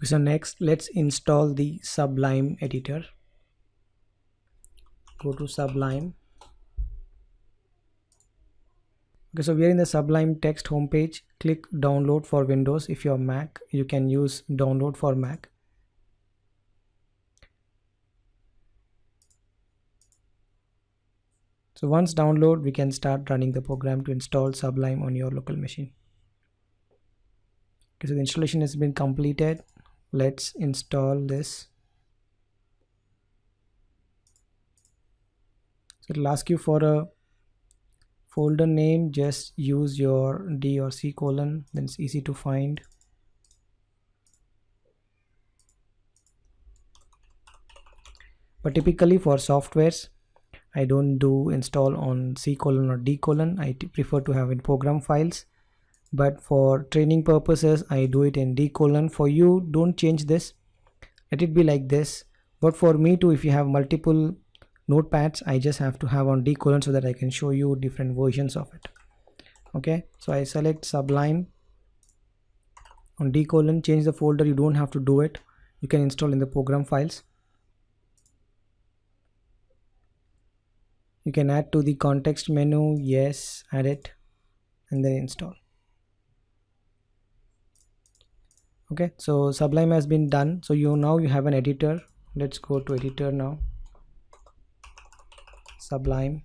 Okay, so next let's install the Sublime editor. Go to Sublime. Okay, so we are in the Sublime text homepage. Click download for Windows. If you're Mac, you can use download for Mac. So once download, we can start running the program to install Sublime on your local machine. Okay, so the installation has been completed. Let's install this. So it'll ask you for a folder name. Just use your D or C colon, then it's easy to find. But typically for softwares, I don't do install on C colon or D colon. I prefer to have in program files, but for training purposes I do it in D colon. For you, don't change this, let it be like this. But for me too, if you have multiple notepads, I just have to have on D colon so that I can show you different versions of it. Okay, so I select Sublime on D colon, change the folder. You don't have to do it, you can install in the program files. You can add to the context menu, yes, add it, and then install. Okay, so Sublime has been done. So now you have an editor. Let's go to editor now. Sublime,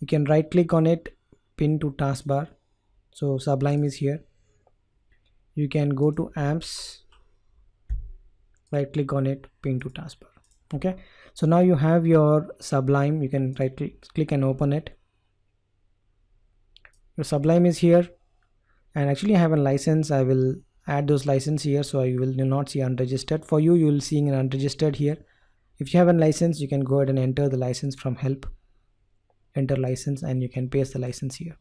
you can right click on it, pin to taskbar. So Sublime is here. You can go to apps, right click on it, pin to taskbar. Okay, so now you have your Sublime. You can right click and open it. Your Sublime is here, and actually I have a license. I will add those license here, so you will not see unregistered. For you, you will see an unregistered here. If you have a license, you can go ahead and enter the license from help, enter license, and you can paste the license here.